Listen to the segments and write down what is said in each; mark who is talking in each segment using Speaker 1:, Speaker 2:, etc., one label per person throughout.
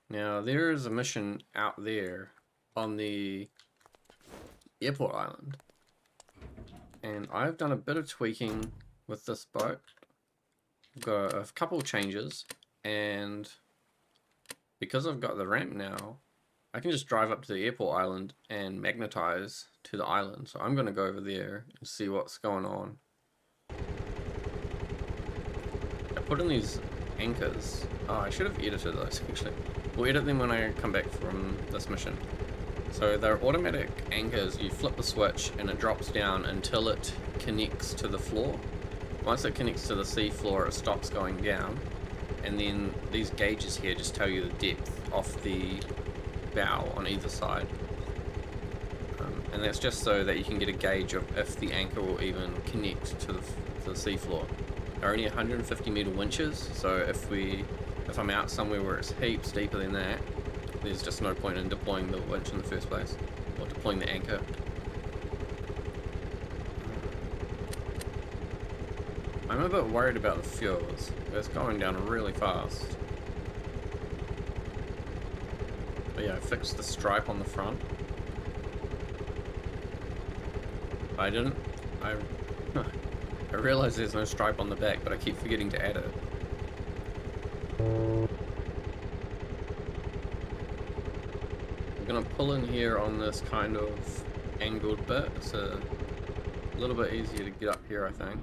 Speaker 1: Now, there is a mission out there on the airport island. And I've done a bit of tweaking with this boat. I've got a couple of changes, and because I've got the ramp now, I can just drive up to the airport island and magnetize to the island. So I'm going to go over there and see what's going on. I put in these anchors. Oh, I should have edited those actually. We'll edit them when I come back from this mission. So they're automatic anchors. You flip the switch and it drops down until it connects to the floor. Once it connects to the sea floor, it stops going down. And then these gauges here just tell you the depth off the bow on either side. And that's just so that you can get a gauge of if the anchor will even connect to the sea floor. They're only 150 meter winches, so if I'm out somewhere where it's heaps deeper than that, there's just no point in deploying the winch in the first place, or deploying the anchor. I'm a bit worried about the fuels. It's going down really fast. But yeah, I fixed the stripe on the front. I didn't. I realize there's no stripe on the back, but I keep forgetting to add it. I'm gonna pull in here on this kind of angled bit. It's a little bit easier to get up here, I think.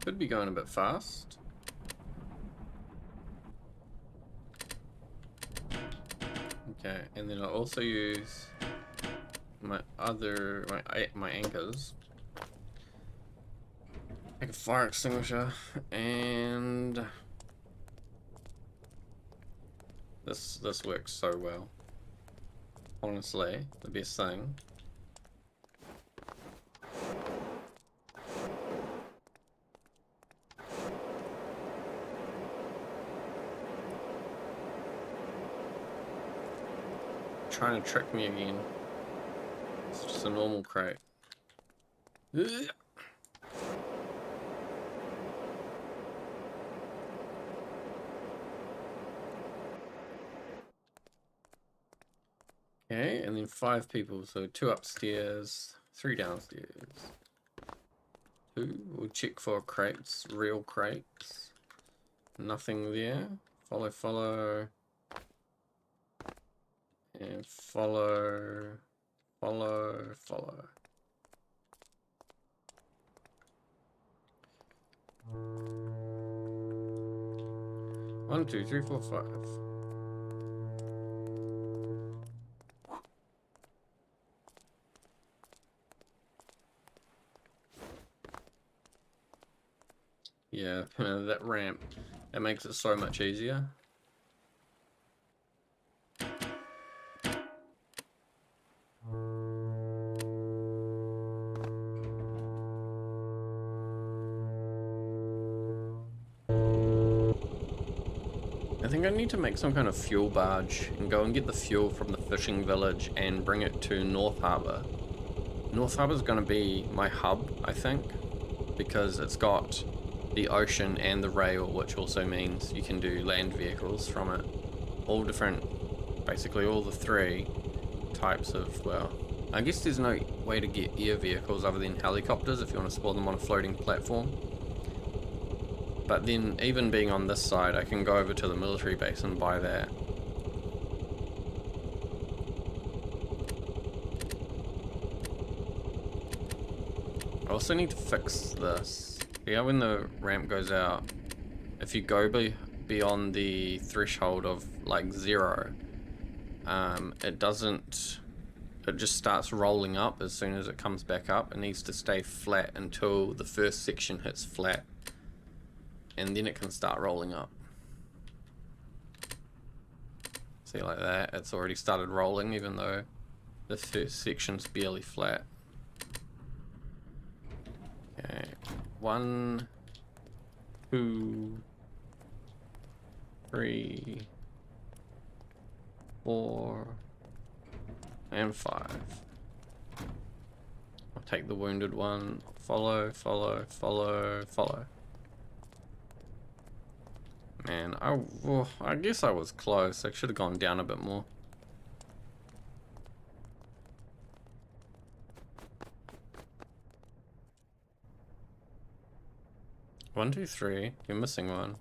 Speaker 1: Could be going a bit fast. Okay, and then I'll also use my anchors. Like a fire extinguisher, and this works so well. Honestly, the best thing. Trying to trick me again. It's just a normal crate. Okay, and then 5 people, so 2 upstairs, 3 downstairs. 2, we'll check for crates, real crates. Nothing there. Follow, follow. And follow, follow, follow. One, two, three, four, 5. Yeah, that ramp, that makes it so much easier. I think I need to make some kind of fuel barge and go and get the fuel from the fishing village and bring it to North Harbour. North Harbour is going to be my hub, I think, because it's got the ocean and the rail, which also means you can do land vehicles from it. All different, basically all the 3 types of, well, I guess there's no way to get air vehicles other than helicopters if you want to spawn them on a floating platform. But then, even being on this side, I can go over to the military base and buy that. I also need to fix this. Yeah, when the ramp goes out, if you go beyond the threshold of like 0, it just starts rolling up as soon as it comes back up. It needs to stay flat until the first section hits flat, and then it can start rolling up. See, like that, it's already started rolling even though the first section's barely flat. Okay, 1, 2, 3, 4, and 5. I'll take the wounded one. Follow, follow, follow, follow. Man, I guess I was close. I should have gone down a bit more. One, two, three. You're missing one.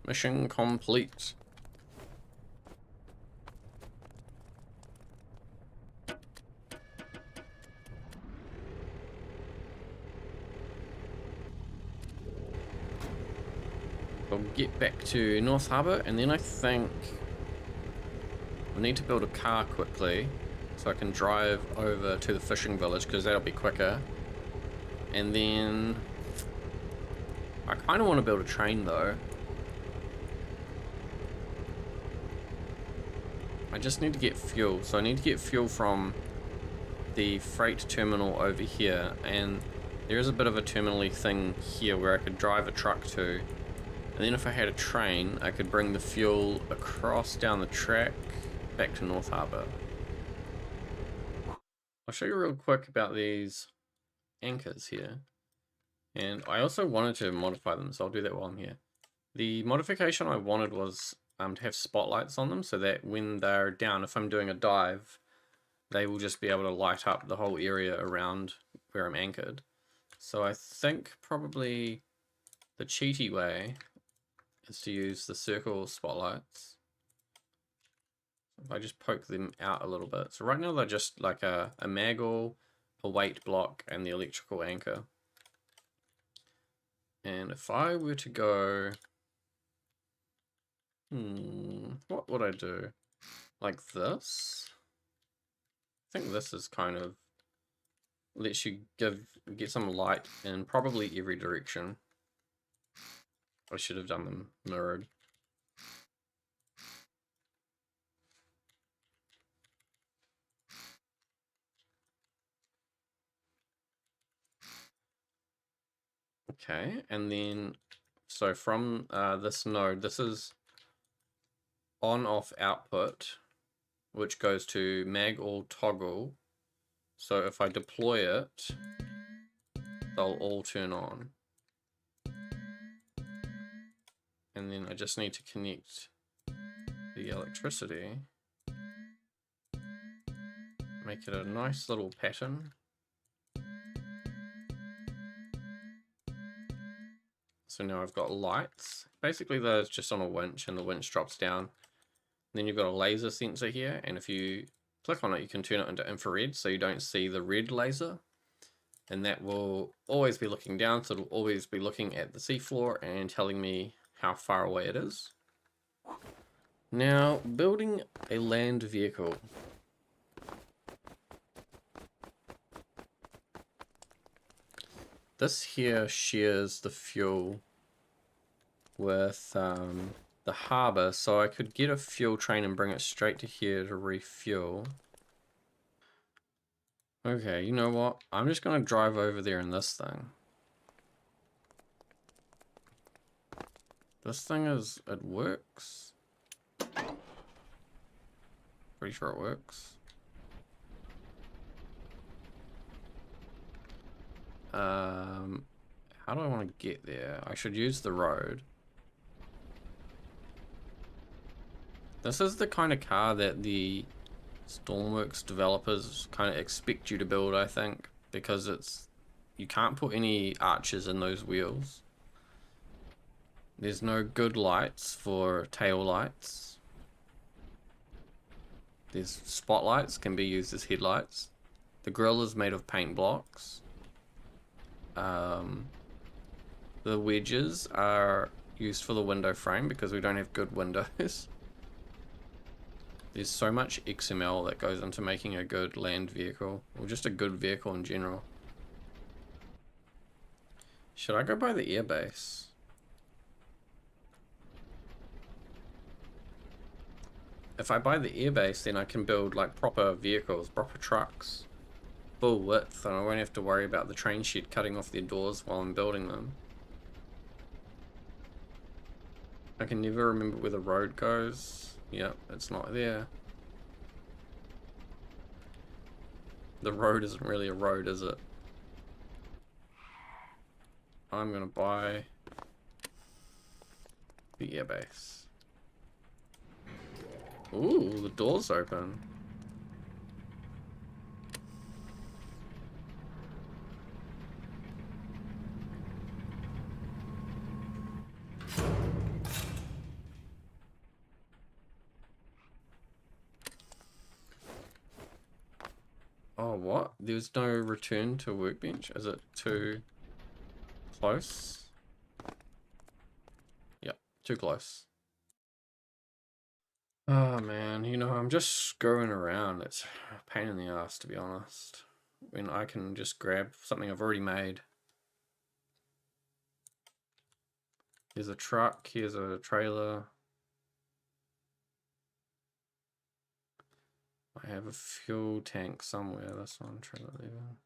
Speaker 1: Mission complete. I'll get back to North Harbour, and then I think I need to build a car quickly so I can drive over to the fishing village, because that'll be quicker. And then I kind of want to build a train though. I just need to get fuel. So I need to get fuel from the freight terminal over here, and there is a bit of a terminal-y thing here where I could drive a truck to. And then if I had a train, I could bring the fuel across down the track back to North Harbour. I'll show you real quick about these anchors here. And I also wanted to modify them, so I'll do that while I'm here. The modification I wanted was to have spotlights on them so that when they're down, if I'm doing a dive, they will just be able to light up the whole area around where I'm anchored. So I think probably the cheaty way is to use the circle spotlights. If I just poke them out a little bit. So right now they're just like a maggle, a weight block, and the electrical anchor. And if I were to go... what would I do? Like this? I think this is kind of... lets you get some light in probably every direction. I should have done them mirrored. Okay, and then... so from this node, this is on-off output, which goes to mag all toggle. So if I deploy it, they'll all turn on. And then I just need to connect the electricity. Make it a nice little pattern. So now I've got lights. Basically they're just on a winch, and the winch drops down. Then you've got a laser sensor here, and if you click on it, you can turn it into infrared so you don't see the red laser. And that will always be looking down, so it'll always be looking at the seafloor and telling me how far away it is. Now, building a land vehicle. This here shares the fuel with the harbour, so I could get a fuel train and bring it straight to here to refuel. Okay, you know what? I'm just going to drive over there in this thing. This thing it works. Pretty sure it works. How do I want to get there? I should use the road. This is the kind of car that the Stormworks developers kind of expect you to build, I think, because you can't put any arches in those wheels. There's no good lights for tail lights. There's spotlights, can be used as headlights. The grille is made of paint blocks. The wedges are used for the window frame because we don't have good windows. There's so much XML that goes into making a good land vehicle, or just a good vehicle in general. Should I go by the airbase? If I buy the airbase, then I can build like proper vehicles, proper trucks, full width, and I won't have to worry about the train shed cutting off their doors while I'm building them. I can never remember where the road goes. Yep, it's not there. The road isn't really a road, is it? I'm gonna buy the airbase. Ooh, the door's open. Oh, what? There's no return to workbench? Is it too close? Yep, too close. Oh man, you know, I'm just screwing around. It's a pain in the ass, to be honest. When I can just grab something I've already made. Here's a truck, here's a trailer. I have a fuel tank somewhere. This one, trailer lever.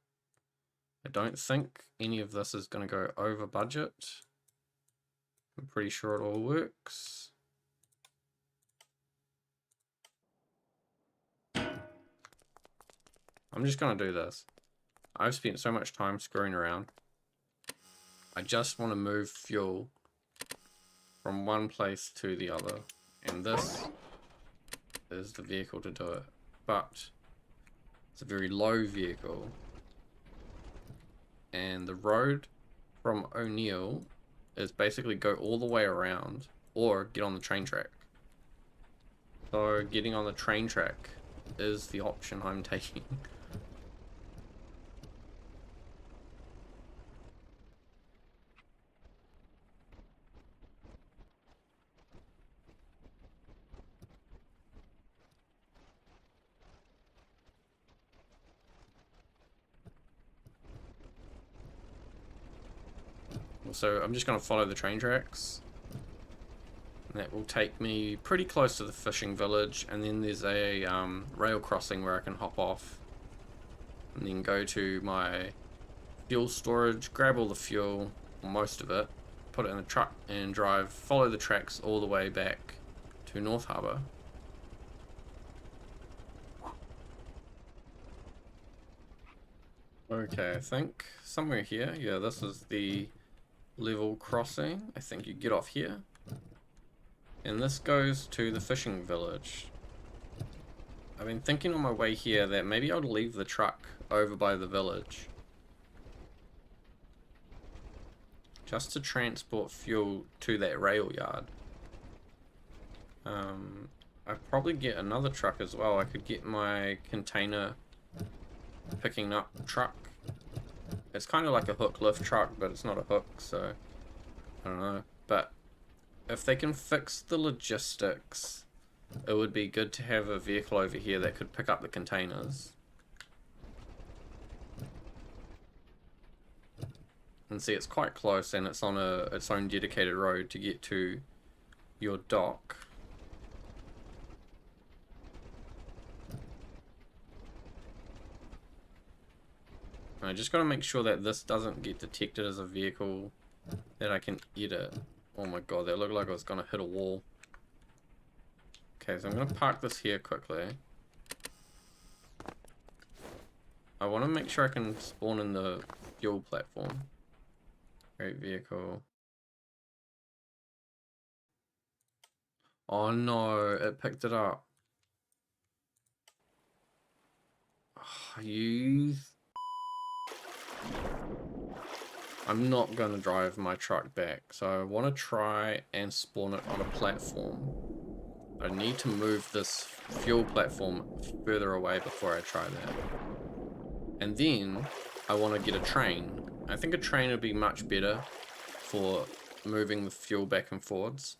Speaker 1: I don't think any of this is going to go over budget. I'm pretty sure it all works. I'm just going to do this. I've spent so much time screwing around. I just want to move fuel from one place to the other. And this is the vehicle to do it. But it's a very low vehicle. And the road from O'Neill is basically go all the way around or get on the train track. So getting on the train track is the option I'm taking. So I'm just going to follow the train tracks. And that will take me pretty close to the fishing village. And then there's a rail crossing where I can hop off. And then go to my fuel storage, grab all the fuel, or most of it, put it in the truck and drive, follow the tracks all the way back to North Harbour. Okay, I think somewhere here, yeah, this is the level crossing. I think you get off here. And this goes to the fishing village. I've been thinking on my way here that maybe I'll leave the truck over by the village. Just to transport fuel to that rail yard. I'd probably get another truck as well. I could get my container picking up truck. It's kind of like a hook lift truck, but it's not a hook, so I don't know. But if they can fix the logistics, it would be good to have a vehicle over here that could pick up the containers. And see, it's quite close, and it's on its own dedicated road to get to your dock. I just got to make sure that this doesn't get detected as a vehicle that I can edit. Oh my god, that looked like I was going to hit a wall. Okay, so I'm going to park this here quickly. I want to make sure I can spawn in the fuel platform. Great vehicle. Oh no, it picked it up. Oh, you... I'm not going to drive my truck back, so I want to try and spawn it on a platform. I need to move this fuel platform further away before I try that. And then I want to get a train. I think a train would be much better for moving the fuel back and forwards.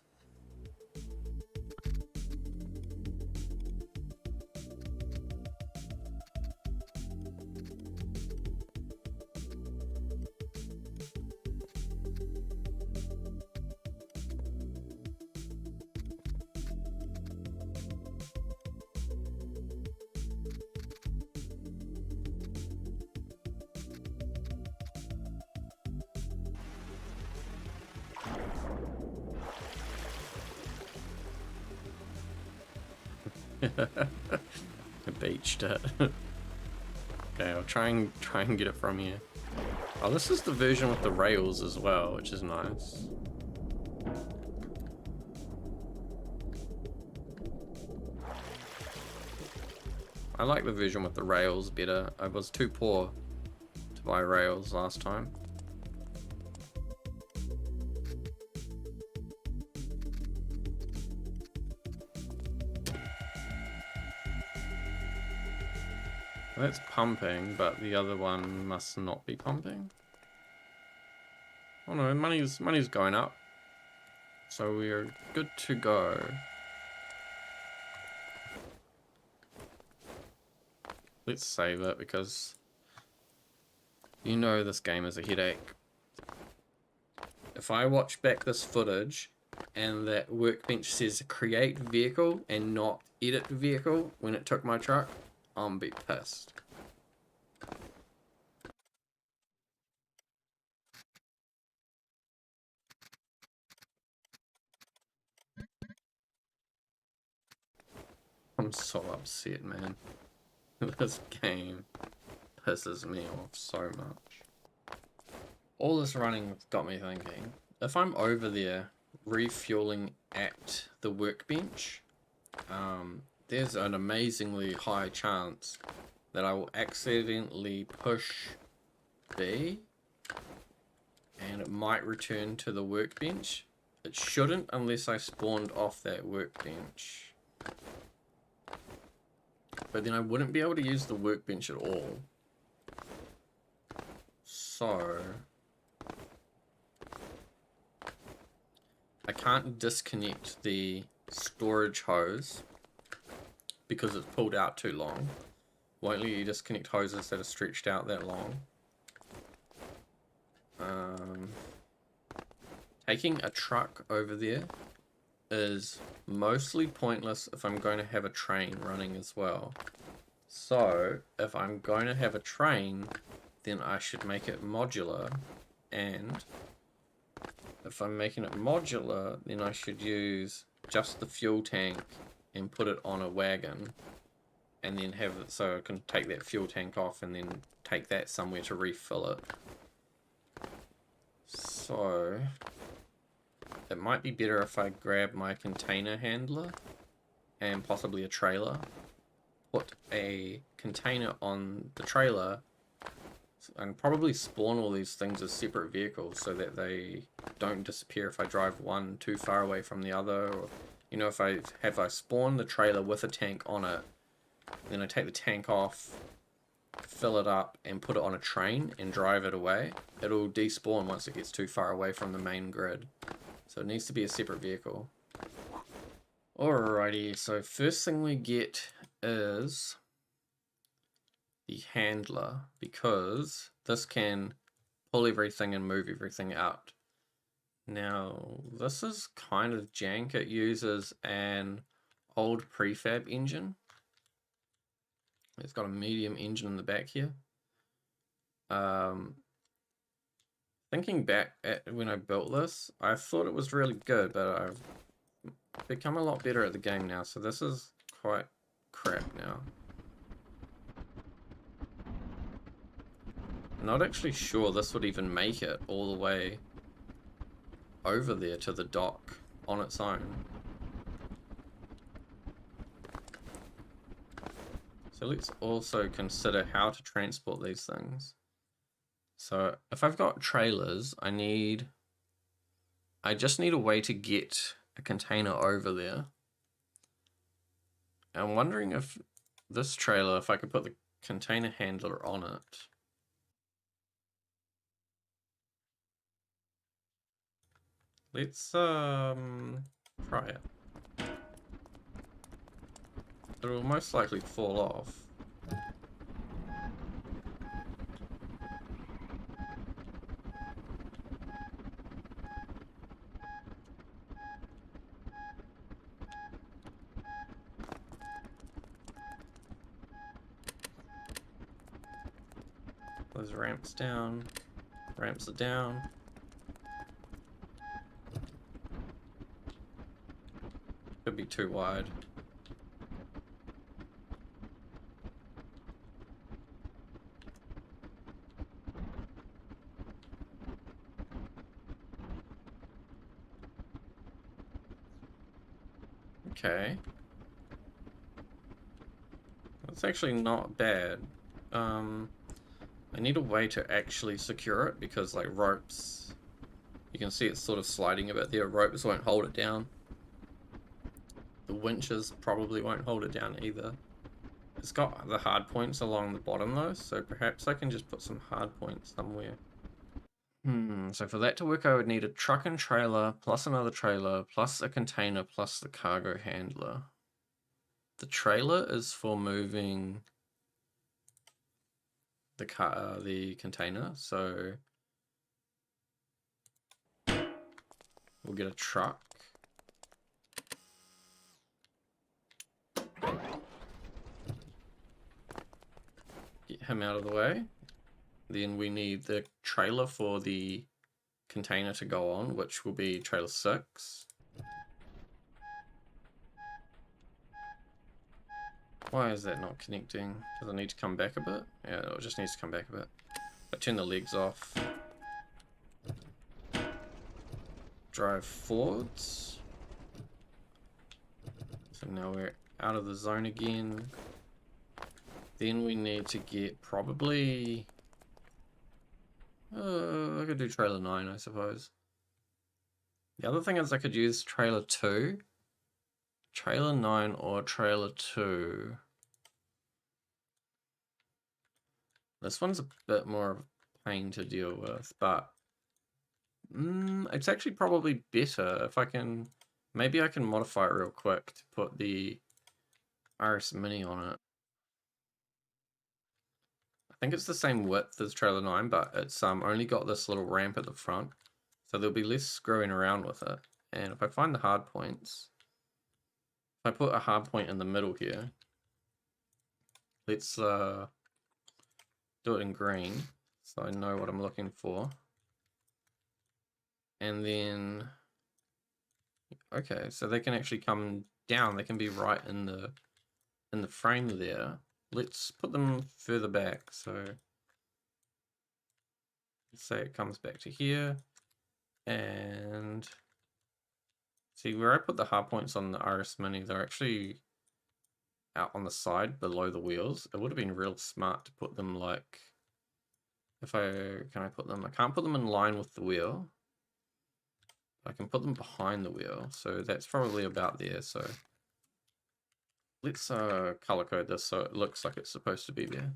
Speaker 1: I beached it. Okay, I'll try and get it from here. Oh, this is the version with the rails as well, which is nice. I like the version with the rails better. I was too poor to buy rails last time. That's pumping, but the other one must not be pumping. Oh no, money's going up. So we're good to go. Let's save it because you know this game is a headache. If I watch back this footage and that workbench says create vehicle and not edit vehicle when it took my truck, I'm be pissed. I'm so upset, man. This game pisses me off so much. All this running got me thinking, if I'm over there refueling at the workbench, there's an amazingly high chance that I will accidentally push B and it might return to the workbench. It shouldn't unless I spawned off that workbench. But then I wouldn't be able to use the workbench at all. So I can't disconnect the storage hose because it's pulled out too long. Won't let you disconnect hoses that are stretched out that long. Taking a truck over there is mostly pointless if I'm going to have a train running as well. So if I'm going to have a train, then I should make it modular, and if I'm making it modular, then I should use just the fuel tank and put it on a wagon, and then have it so I can take that fuel tank off and then take that somewhere to refill it. So it might be better if I grab my container handler and possibly a trailer, put a container on the trailer, and probably spawn all these things as separate vehicles so that they don't disappear if I drive one too far away from the other. Or, you know, if I spawn the trailer with a tank on it, then I take the tank off, fill it up, and put it on a train and drive it away. It'll despawn once it gets too far away from the main grid. So it needs to be a separate vehicle. Alrighty, so first thing we get is the handler, because this can pull everything and move everything out. Now, this is kind of jank. It uses an old prefab engine. It's got a medium engine in the back here. Thinking back at when I built this, I thought it was really good, but I've become a lot better at the game now, so this is quite crap now. I'm not actually sure this would even make it all the way over there to the dock on its own. So let's also consider how to transport these things. So if I've got trailers, I just need a way to get a container over there. I'm wondering if this trailer, if I could put the container handler on it. Let's try it. It will most likely fall off. Those ramps down, ramps are down. Could be too wide. Okay. That's actually not bad. I need a way to actually secure it because, like, ropes, you can see it's sort of sliding a bit there. Ropes won't hold it down. The winches probably won't hold it down either. It's got the hard points along the bottom though, so perhaps I can just put some hard points somewhere. So for that to work, I would need a truck and trailer, plus another trailer, plus a container, plus the cargo handler. The trailer is for moving the container, so we'll get a truck. Get him out of the way. Then we need the trailer for the container to go on, which will be trailer 6. Why is that not connecting? Does it need to come back a bit? Yeah, it just needs to come back a bit. I turn the legs off. Drive forwards. So now we're out of the zone again. Then we need to get probably... I could do trailer 9, I suppose. The other thing is I could use trailer 2. Trailer 9 or trailer 2. This one's a bit more of a pain to deal with, but it's actually probably better if I can... Maybe I can modify it real quick to put the RS Mini on it. I think it's the same width as trailer 9, but it's only got this little ramp at the front, so there'll be less screwing around with it. And if I find the hard points, if I put a hard point in the middle here, let's do it in green so I know what I'm looking for. And then, okay, so they can actually come down. They can be right in the frame there. Let's put them further back. So let's say it comes back to here, and see where I put the hard points on the RS Mini, they're actually out on the side below the wheels. It would have been real smart to put them like, can I put them? I can't put them in line with the wheel. I can put them behind the wheel, so that's probably about there. So let's color code this so it looks like it's supposed to be there.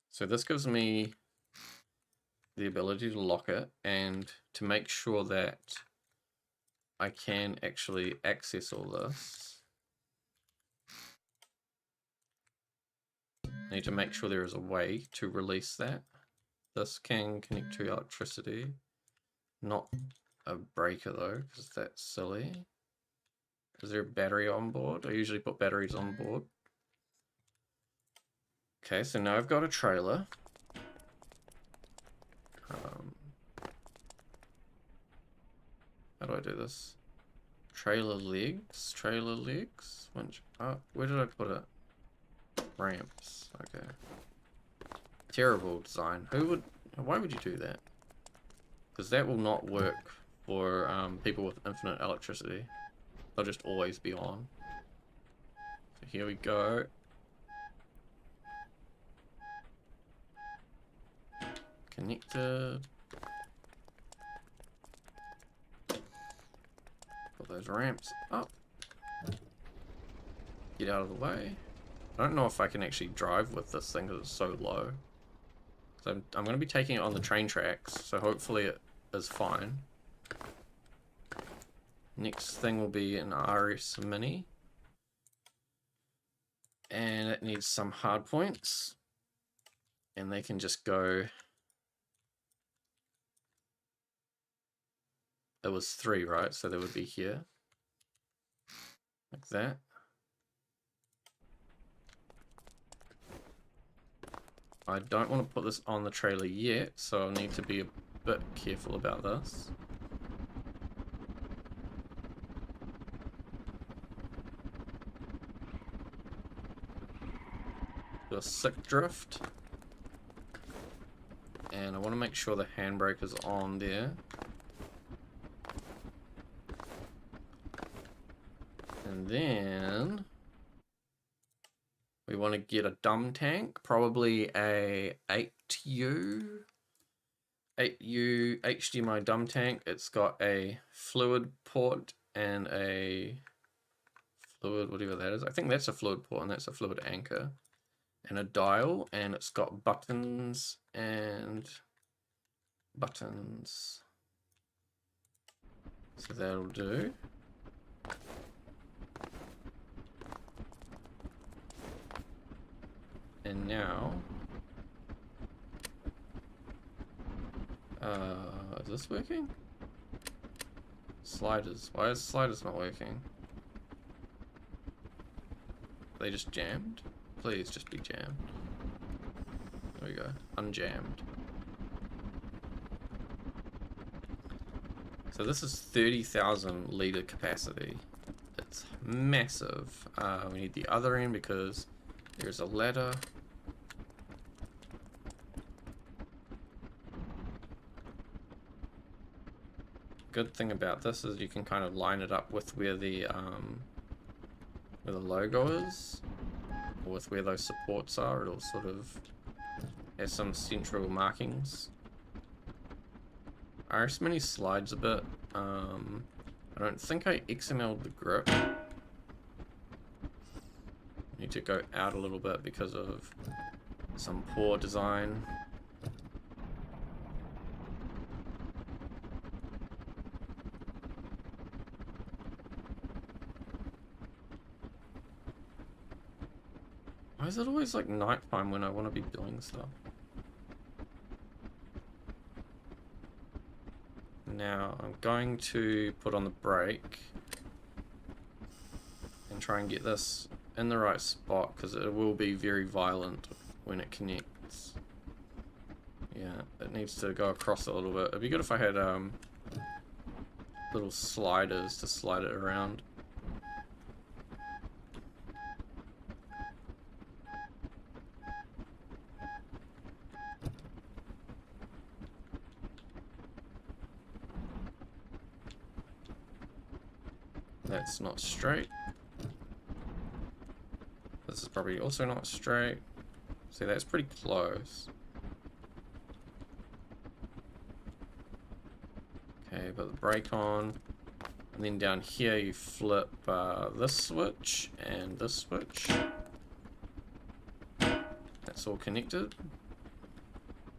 Speaker 1: So this gives me the ability to lock it, and to make sure that I can actually access all this, I need to make sure there is a way to release that. This can connect to electricity, not a breaker though, because that's silly. Is there a battery on board? I usually put batteries on board. Okay, so now I've got a trailer. How do I do this? Trailer legs, winch. Oh, where did I put it? Ramps, okay. Terrible design. Why would you do that? Because that will not work for people with infinite electricity. They'll just always be on. So here we go. Connected. Put those ramps up. Get out of the way. I don't know if I can actually drive with this thing because it's so low. So I'm going to be taking it on the train tracks, so hopefully it is fine. Next thing will be an RS Mini. And it needs some hard points. And they can just go... It was 3, right? So they would be here. Like that. I don't want to put this on the trailer yet, so I'll need to be a bit careful about this. Do a sick drift. And I want to make sure the handbrake is on there. And And then we want to get a dumb tank, probably a 8U HDMI dumb tank. It's got a fluid port and a fluid, whatever that is. I think that's a fluid port and that's a fluid anchor. And a dial, and it's got buttons and buttons. So that'll do. And now, is this working? Sliders. Why is sliders not working? Are they just jammed? Please just be jammed. There we go. Unjammed. So this is 30,000 litre capacity. It's massive. We need the other end because there's a ladder. Good thing about this is you can kind of line it up with where the logo is, or with where those supports are. It'll sort of have some central markings. RS Mini slides a bit. I don't think I XML'd the grip. Need to go out a little bit because of some poor design. Why is it always like nighttime when I want to be doing stuff? Now I'm going to put on the brake and try and get this in the right spot because it will be very violent when it connects. Yeah, it needs to go across a little bit. It'd be good if I had little sliders to slide it around. That's not straight. This is probably also not straight. See, that's pretty close. Okay, put the brake on. And then down here you flip this switch and this switch. That's all connected.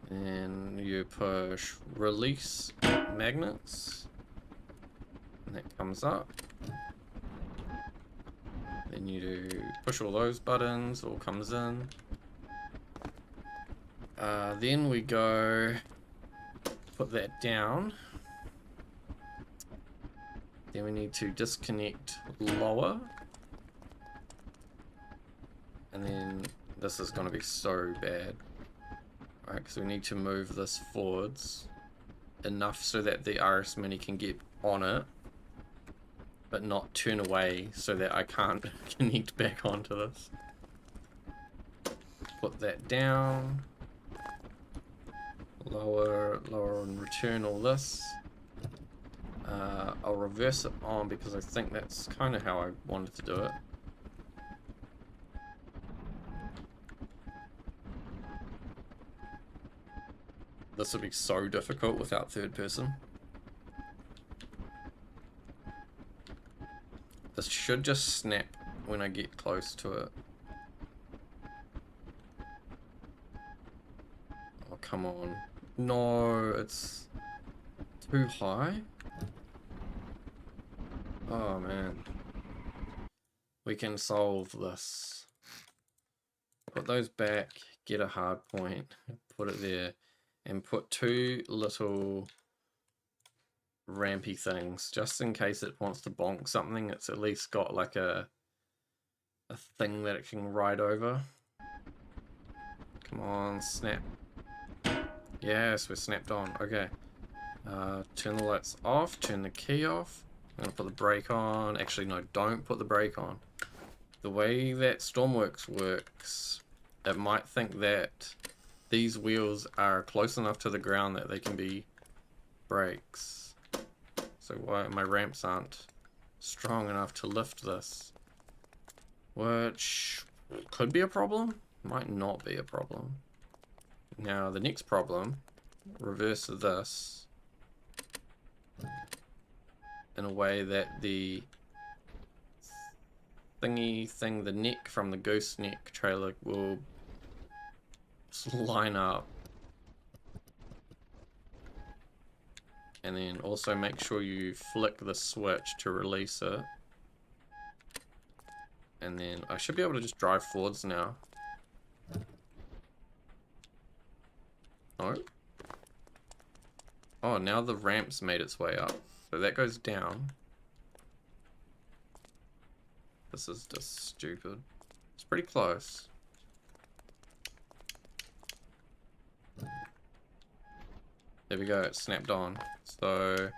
Speaker 1: And you push release magnets. And that comes up. Then you do push all those buttons, all comes in. Then we go put that down. Then we need to disconnect lower. And then this is going to be so bad. Alright, because we need to move this forwards enough so that the RS Mini can get on it, but not turn away so that I can't connect back onto this. Put that down. Lower, and return all this. I'll reverse it on because I think that's kind of how I wanted to do it. This would be so difficult without third person. This should just snap when I get close to it. Oh, come on. No, it's too high. Oh, man. We can solve this. Put those back, get a hard point, put it there, and put two little rampy things, just in case it wants to bonk something. It's at least got like a thing that it can ride over. Come on, snap. Yes, we're snapped on. Okay. Turn the lights off, turn the key off. I'm gonna put the brake on. Actually, no, don't put the brake on. The way that Stormworks works, it might think that these wheels are close enough to the ground that they can be brakes. So why my ramps aren't strong enough to lift this. which could be a problem, might not be a problem. Now the next problem, reverse this in a way that the thingy thing, the neck from the gooseneck trailer will line up. And then also make sure you flick the switch to release it. And then I should be able to just drive forwards now. No? Oh, now the ramp's made its way up. So that goes down. This is just stupid. It's pretty close. There we go, it snapped on. So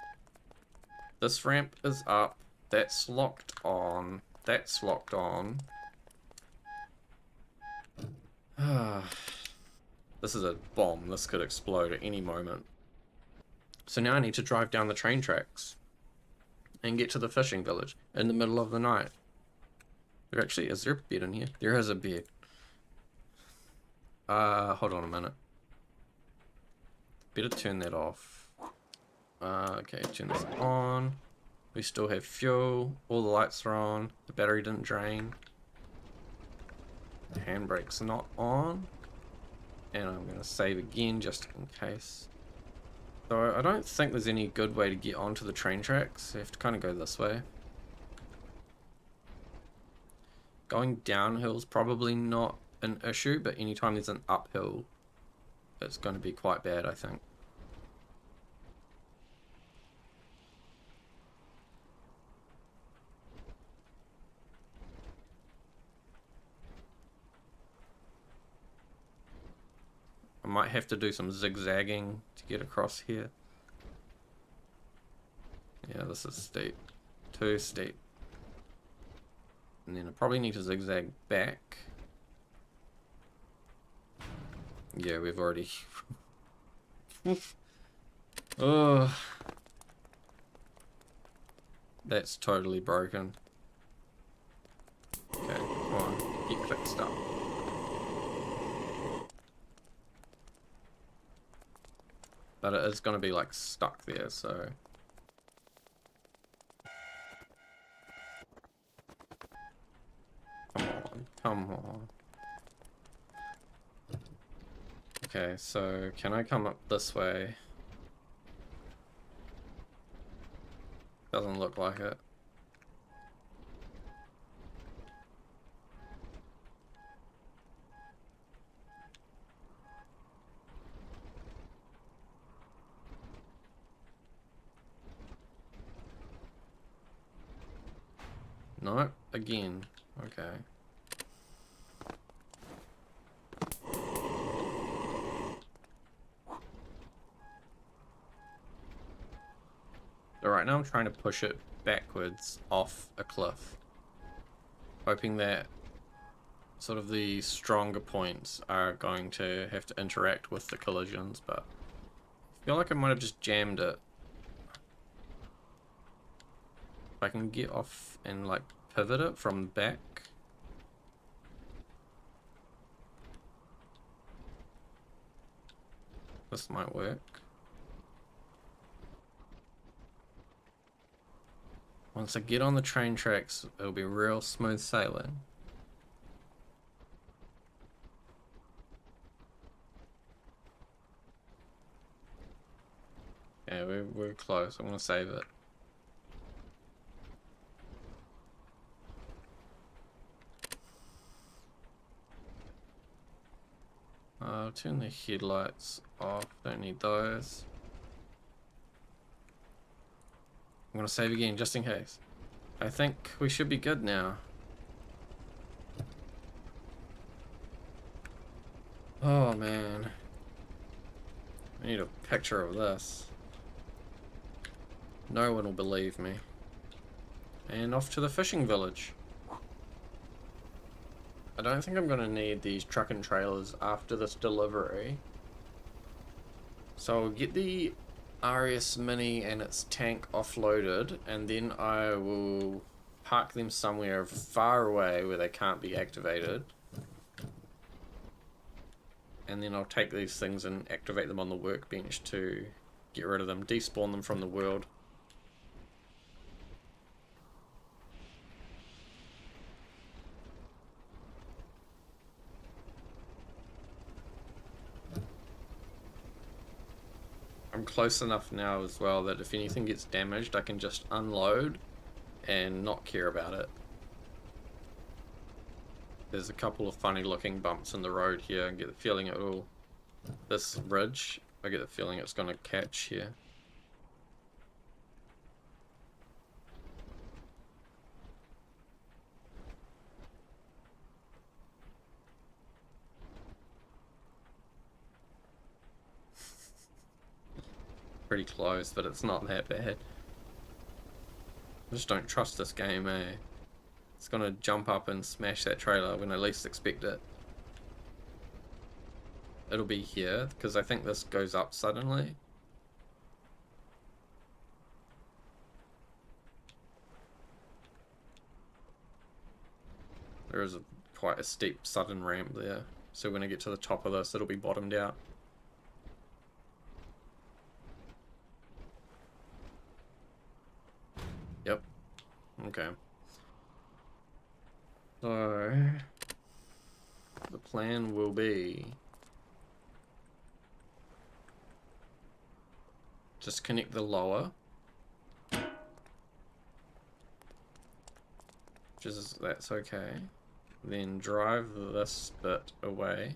Speaker 1: this ramp is up. That's locked on. That's locked on. This is a bomb. This could explode at any moment. So now I need to drive down the train tracks and get to the fishing village in the middle of the night. There actually, is there a bed in here? There is a bed. Hold on a minute. Better turn that off. Okay, turn this on. We still have fuel. All the lights are on. The battery didn't drain. The handbrake's not on. And I'm going to save again just in case. So I don't think there's any good way to get onto the train tracks. You have to kind of go this way. Going downhill is probably not an issue, but anytime there's an uphill, it's going to be quite bad, I think. I might have to do some zigzagging to get across here. Yeah, this is steep. Too steep. And then I probably need to zigzag back. Yeah, we've already... Oh, that's totally broken. Okay, come on, get fixed up. But it is going to be like stuck there, so... Come on, come on. Okay, so can I come up this way? Doesn't look like it. No, again. Okay. Alright, now I'm trying to push it backwards off a cliff. Hoping that sort of the stronger points are going to have to interact with the collisions, but I feel like I might have just jammed it. If I can get off and like pivot it from back. This might work. Once I get on the train tracks, it'll be real smooth sailing. Yeah, we're close. I'm gonna save it. I'll turn the headlights off. Don't need those. I'm gonna save again, just in case. I think we should be good now. Oh man. I need a picture of this. No one will believe me. And off to the fishing village. I don't think I'm gonna need these truck and trailers after this delivery. So I'll get the RS Mini and its tank offloaded, and then I will park them somewhere far away where they can't be activated. And then I'll take these things and activate them on the workbench to get rid of them, despawn them from the world. I'm close enough now as well that if anything gets damaged, I can just unload and not care about it. There's a couple of funny looking bumps in the road here. I get the feeling it will... This ridge, I get the feeling it's going to catch here. Pretty close, but it's not that bad. I just don't trust this game, eh? It's gonna jump up and smash that trailer when I least expect it. It'll be here, because I think this goes up suddenly. There is quite a steep sudden ramp there. So when I get to the top of this, it'll be bottomed out. Yep. Okay. So the plan will be just connect the lower, that's okay. Then drive this bit away.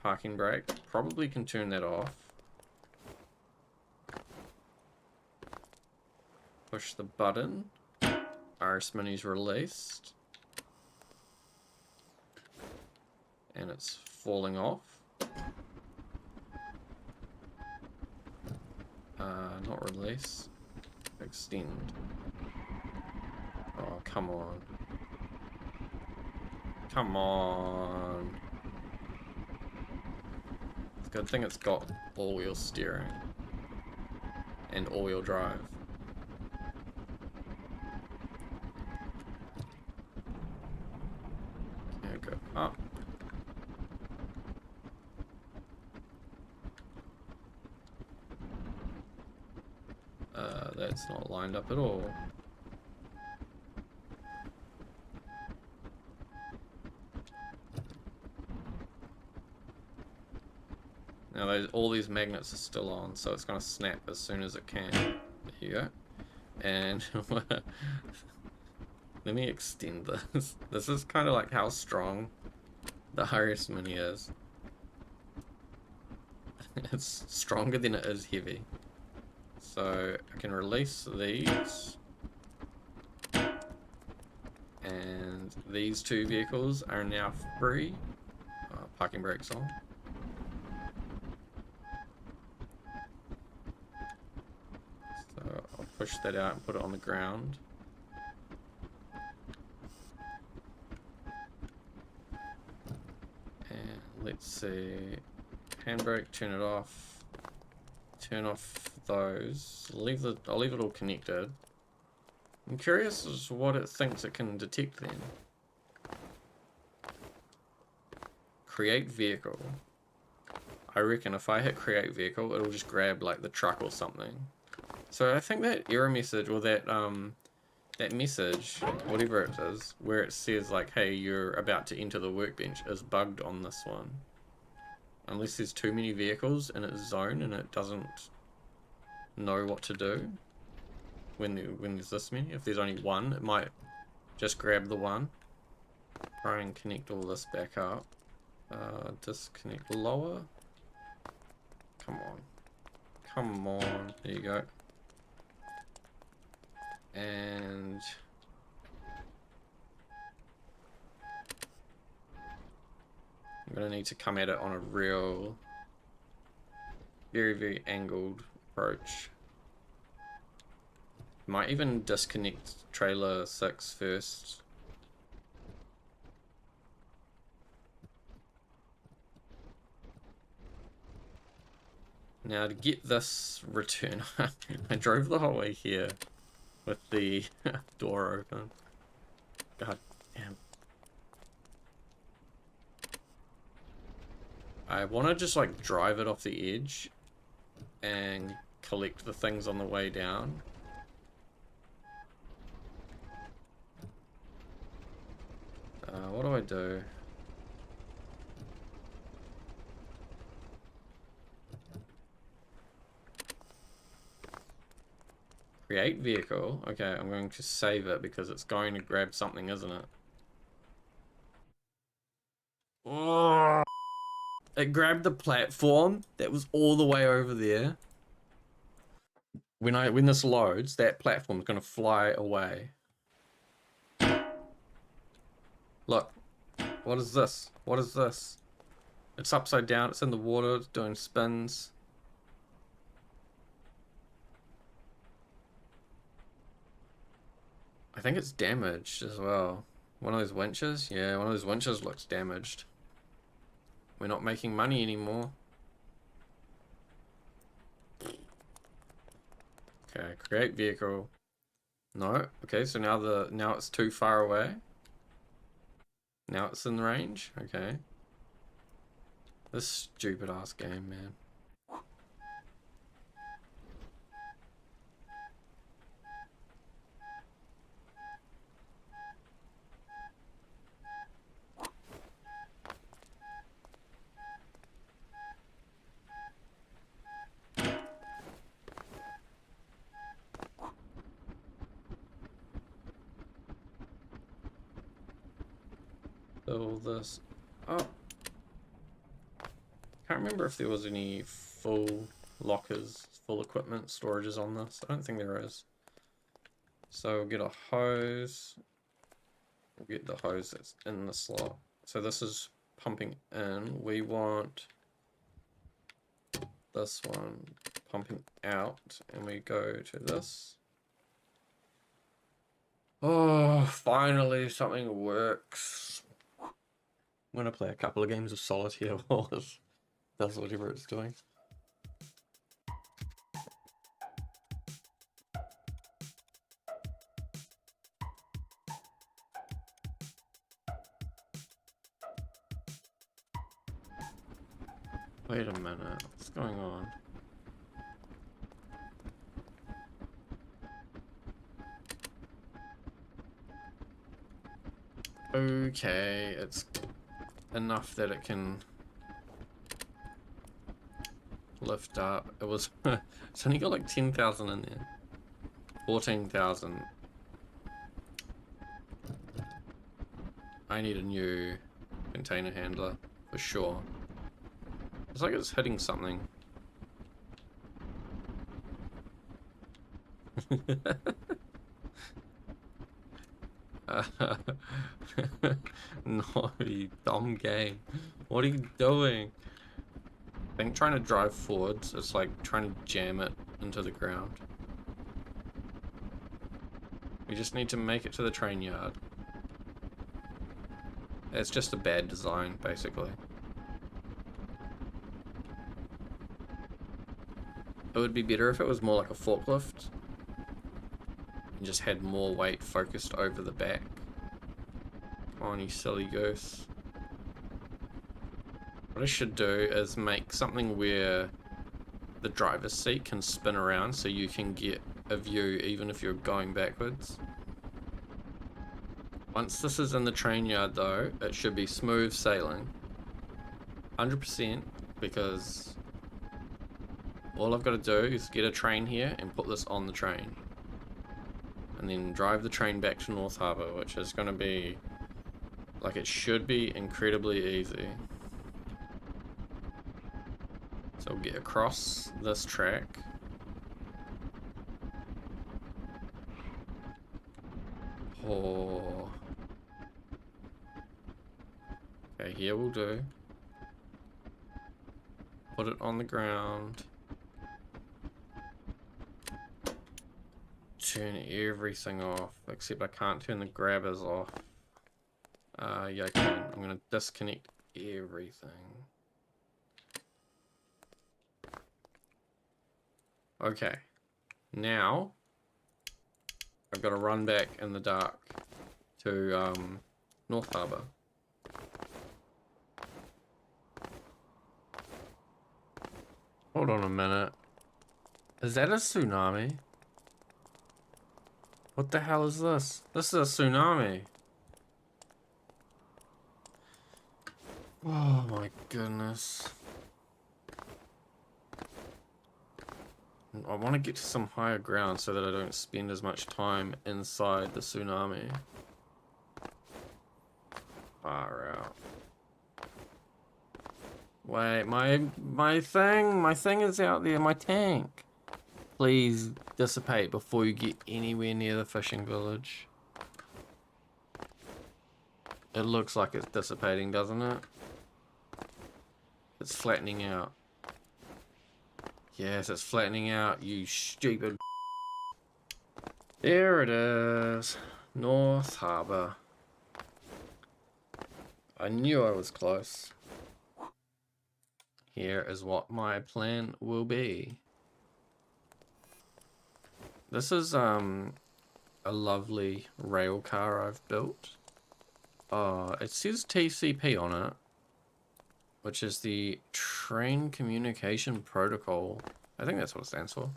Speaker 1: Parking brake, probably can turn that off. Push the button. RS Mini's released. And it's falling off. Not release. Extend. Oh, come on. Come on. It's a good thing it's got all-wheel steering. And all-wheel drive. Okay, go up. That's not lined up at all. Now all these magnets are still on, so it's going to snap as soon as it can. There you go. And let me extend this. This is kind of like how strong the RS Mini is. It's stronger than it is heavy. So I can release these. And these two vehicles are now free. Parking brakes on. So I'll push that out and put it on the ground. And let's see. Handbrake, turn it off. Turn off those. I'll leave it all connected. I'm curious as to what it thinks it can detect then. Create vehicle. I reckon if I hit create vehicle, it'll just grab like the truck or something. So I think that error message, or that message, whatever it is, where it says like, hey, you're about to enter the workbench, is bugged on this one. Unless there's too many vehicles in its zone and it doesn't know what to do when there's this many. If there's only one, it might just grab the one. Try and connect all this back up. Disconnect lower. Come on. Come on. There you go. And I'm going to need to come at it on a real, very, very angled approach. Might even disconnect trailer 6 first. Now to get this return, I drove the whole way here with the door open. God damn. I want to just like drive it off the edge and collect the things on the way down. What do I do? Create vehicle. Okay, I'm going to save it because it's going to grab something, isn't it? Oh, it grabbed the platform that was all the way over there. When this loads, that platform's gonna fly away. Look, what is this? What is this? It's upside down, it's in the water, it's doing spins. I think it's damaged as well. One of those winches? Yeah, one of those winches looks damaged. We're not making money anymore. Okay, create vehicle. No, okay, so now it's too far away. Now it's in range, okay. This stupid ass game, man. Fill this up. Can't remember if there was any full lockers, full equipment storages on this. I don't think there is. So we'll get a hose. We'll get the hose that's in the slot. So this is pumping in. We want this one pumping out, and we go to this. Oh, finally something works. I'm gonna play a couple of games of solitaire while it does whatever it's doing. Wait a minute, what's going on? Okay, it's enough that it can lift up. It was it's only got like 10,000 in there. 14,000. I need a new container handler for sure. It's like it's hitting something. No, you dumb game. What are you doing? I think trying to drive forwards, it's like trying to jam it into the ground. We just need to make it to the train yard. It's just a bad design, basically. It would be better if it was more like a forklift and just had more weight focused over the back. Come on, you silly goose. What I should do is make something where the driver's seat can spin around so you can get a view even if you're going backwards. Once this is in the train yard though, it should be smooth sailing. 100%, because all I've got to do is get a train here and put this on the train. And then drive the train back to North Harbour, which is going to be, like, it should be incredibly easy. So we'll get across this track. Oh. Okay, here we'll do. Put it on the ground. Turn everything off, except I can't turn the grabbers off. Yeah, I can. I'm gonna disconnect everything. Okay. Now, I've got to run back in the dark to North Harbour. Hold on a minute. Is that a tsunami? What the hell is this? This is a tsunami. Oh my goodness. I want to get to some higher ground so that I don't spend as much time inside the tsunami. Far out. Wait, my thing is out there, my tank. Please dissipate before you get anywhere near the fishing village. It looks like it's dissipating, doesn't it? It's flattening out. Yes, it's flattening out, you stupid. There it is. North Harbour. I knew I was close. Here is what my plan will be. This is a lovely rail car I've built. It says TCP on it, which is the Train Communication Protocol. I think that's what it stands for.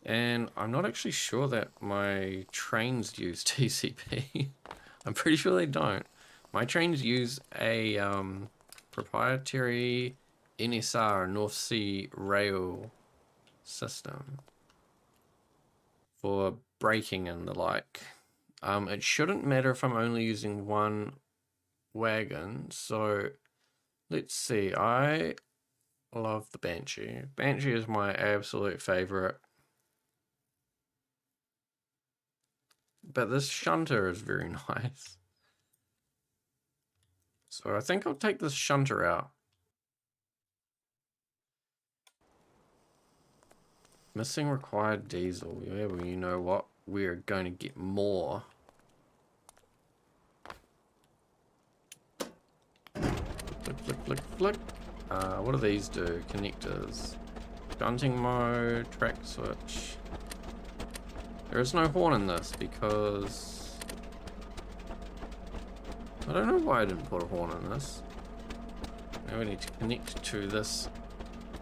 Speaker 1: And I'm not actually sure that my trains use TCP. I'm pretty sure they don't. My trains use a proprietary NSR, North Sea Rail system for braking and the like. It shouldn't matter if I'm only using one wagon, so let's see. I love the Banshee. Banshee is my absolute favorite. But this shunter is very nice. So I think I'll take this shunter out. Missing required diesel. Yeah, well, you know what? We're going to get more. Flick, flick, flick, flick. What do these do? Connectors. Shunting mode, track switch. There is no horn in this because... I don't know why I didn't put a horn in this. Now we need to connect to this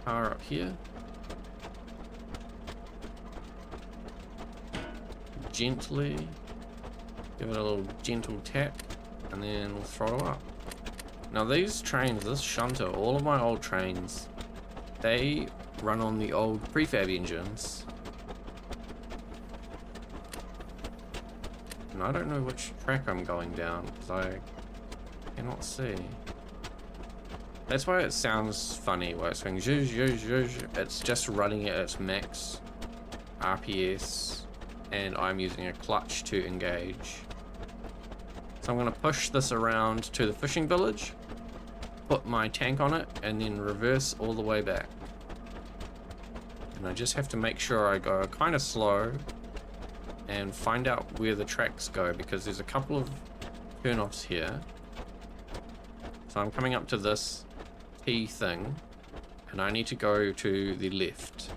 Speaker 1: car up here. Gently. Give it a little gentle tap. And then we'll throttle up. Now these trains, this shunter, all of my old trains, they run on the old prefab engines. And I don't know which track I'm going down because I cannot see. That's why it sounds funny, where it's going zhuzh, zhuzh, zhuzh. It's just running at its max RPS, and I'm using a clutch to engage. So I'm going to push this around to the fishing village, put my tank on it, and then reverse all the way back. And I just have to make sure I go kind of slow and find out where the tracks go, because there's a couple of turn-offs here. So I'm coming up to this T thing, and I need to go to the left.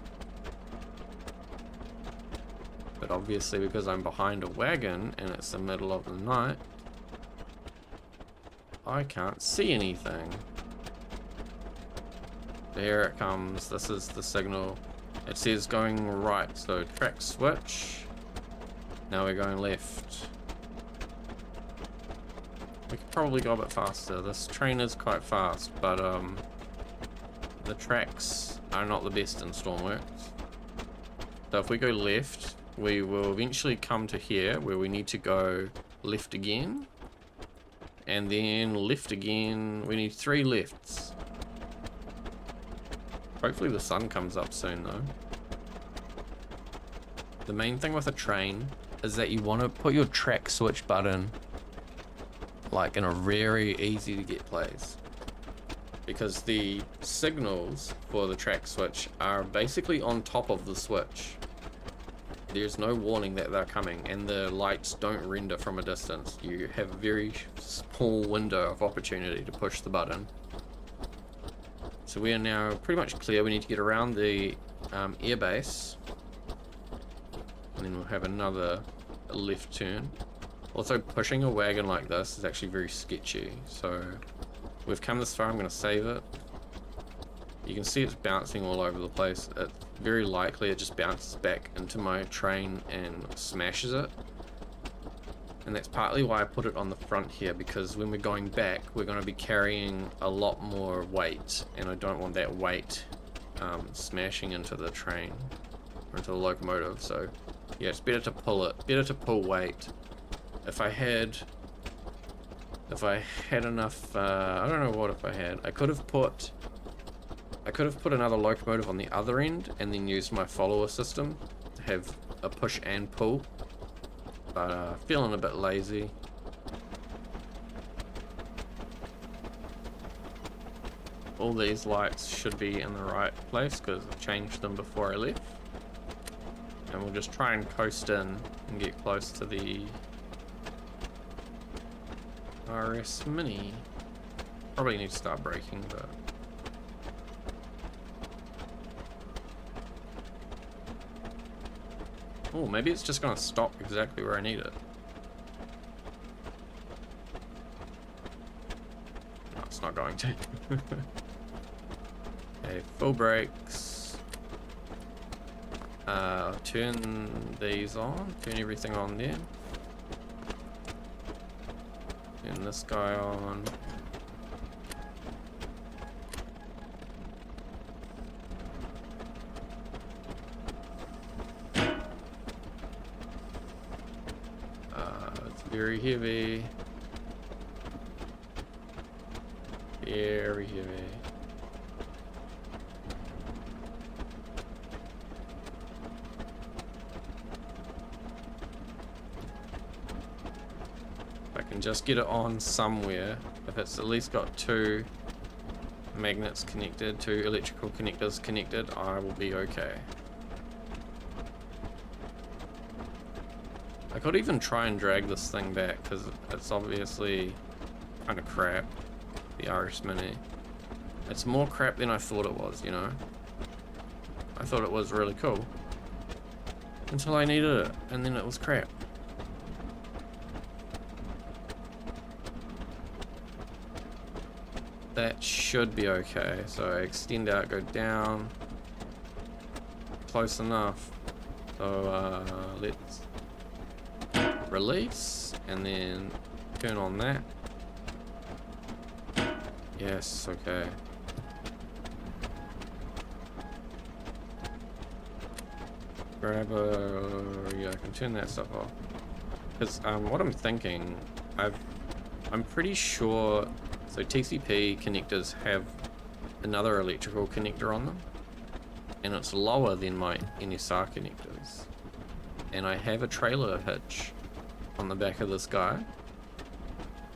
Speaker 1: But obviously because I'm behind a wagon and it's the middle of the night, I can't see anything. There it comes. This is the signal. It says going right, so track switch. Now we're going left. We could probably go a bit faster. This train is quite fast, but the tracks are not the best in Stormworks. So if we go left, we will eventually come to here where we need to go left again. And then left again. We need 3 lefts. Hopefully the sun comes up soon though. The main thing with a train is that you want to put your track switch button like in a very easy to get place, because the signals for the track switch are basically on top of the switch. There's no warning that they're coming, and the lights don't render from a distance. You have a very small window of opportunity to push the button. So we are now pretty much clear. We need to get around the airbase, and then we'll have another left turn. Also, pushing a wagon like this is actually very sketchy, so we've come this far. I'm going to save it. You can see it's bouncing all over the place. It's very likely it just bounces back into my train and smashes it. And that's partly why I put it on the front here, because when we're going back, we're going to be carrying a lot more weight, and I don't want that weight smashing into the train or into the locomotive. So yeah, it's better to pull it, better to pull weight. If I had enough, I don't know what if I had. I could have put another locomotive on the other end and then used my follower system to have a push and pull, but feeling a bit lazy. All these lights should be in the right place because I changed them before I left. And we'll just try and coast in and get close to the RS Mini. Probably need to start braking, but oh, maybe it's just gonna stop exactly where I need it. No, it's not going to. Okay, full brakes. Turn these on. Turn everything on there. Turn this guy on. It's very heavy. Very heavy. Just get it on somewhere. If it's at least got two magnets connected, two electrical connectors connected, I will be okay. I could even try and drag this thing back because it's obviously kind of crap, the RS Mini. It's more crap than I thought it was, you know. I thought it was really cool until I needed it, and then it was crap. That should be okay. So I extend out, go down. Close enough. So let's release and then turn on that. Yes, okay. Grab a... yeah, I can turn that stuff off. Because what I'm thinking, I'm pretty sure... So TCP connectors have another electrical connector on them, and it's lower than my NSR connectors. And I have a trailer hitch on the back of this guy,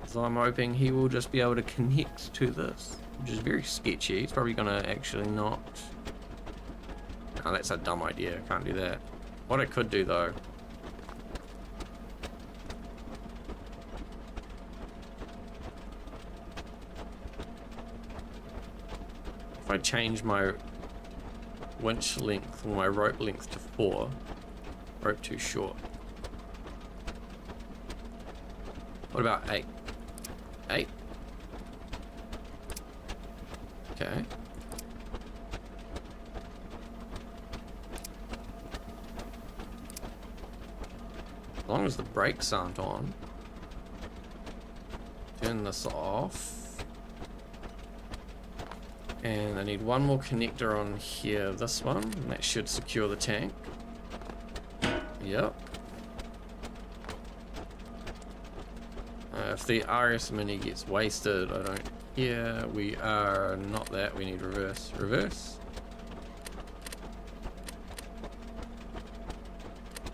Speaker 1: so I'm hoping he will just be able to connect to this, which is very sketchy. He's probably gonna actually not... Oh, that's a dumb idea, I can't do that. What I could do though, if I change my winch length or my rope length to 4, rope too short. What about 8? 8? Okay. As long as the brakes aren't on. Turn this off. And I need one more connector on here, this one, and that should secure the tank. Yep. If the RS Mini gets wasted, I don't care. We are not that, we need reverse. Reverse.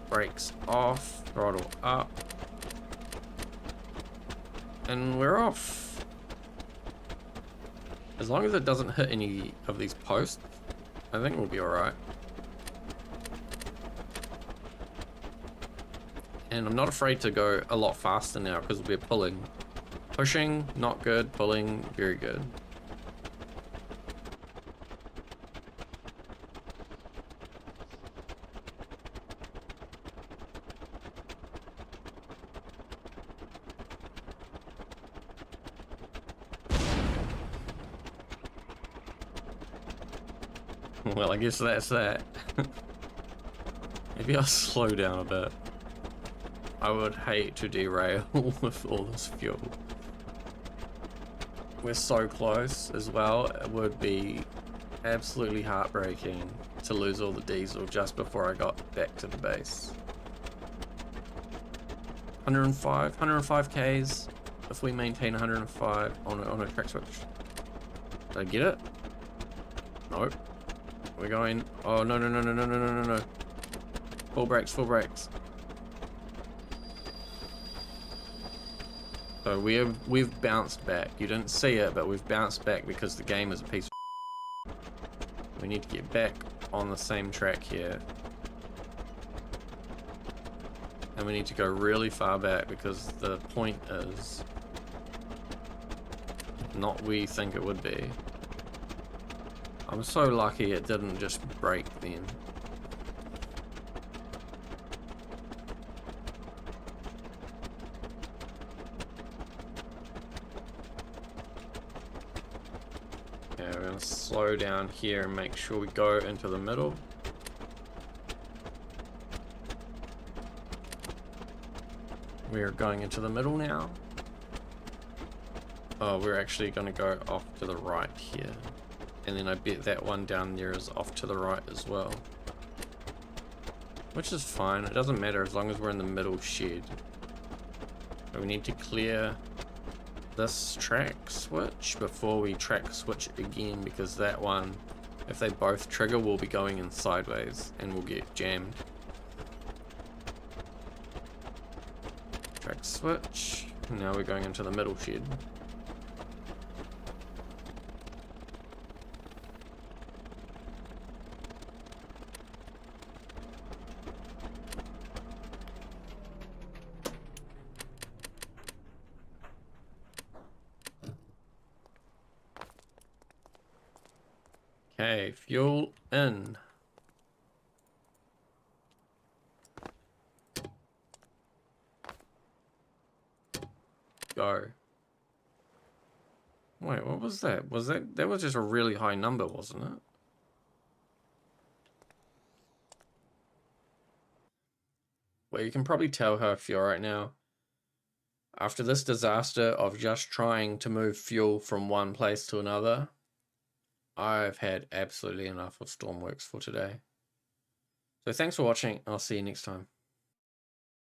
Speaker 1: Brakes off, throttle up. And we're off. As long as it doesn't hit any of these posts, I think we'll be alright. And I'm not afraid to go a lot faster now because we're pulling. Pushing, not good. Pulling, very good. Well, I guess that's that. Maybe I'll slow down a bit. I would hate to derail with all this fuel. We're so close as well. It would be absolutely heartbreaking to lose all the diesel just before I got back to the base. 105 Ks if we maintain 105 on a track switch. Did I get it? Nope. We're going. Oh no no no no no no no no no. Full brakes, full brakes. So we've bounced back. You didn't see it, but we've bounced back because the game is a piece of we need to get back on the same track here. And we need to go really far back because the point is not where you think it would be. I'm so lucky it didn't just break then. Yeah, we're gonna slow down here and make sure we go into the middle. We are going into the middle now. Oh, we're actually going to go off to the right here. And then I bet that one down there is off to the right as well. Which is fine. It doesn't matter as long as we're in the middle shed. But we need to clear this track switch before we track switch again, because that one, if they both trigger, we'll be going in sideways and we'll get jammed. Track switch. Now we're going into the middle shed. Okay, fuel in. Go. Wait, what was that? That was just a really high number, wasn't it? Well, you can probably tell how I feel right now. After this disaster of just trying to move fuel from one place to another, I've had absolutely enough of Stormworks for today. So thanks for watching. I'll see you next time.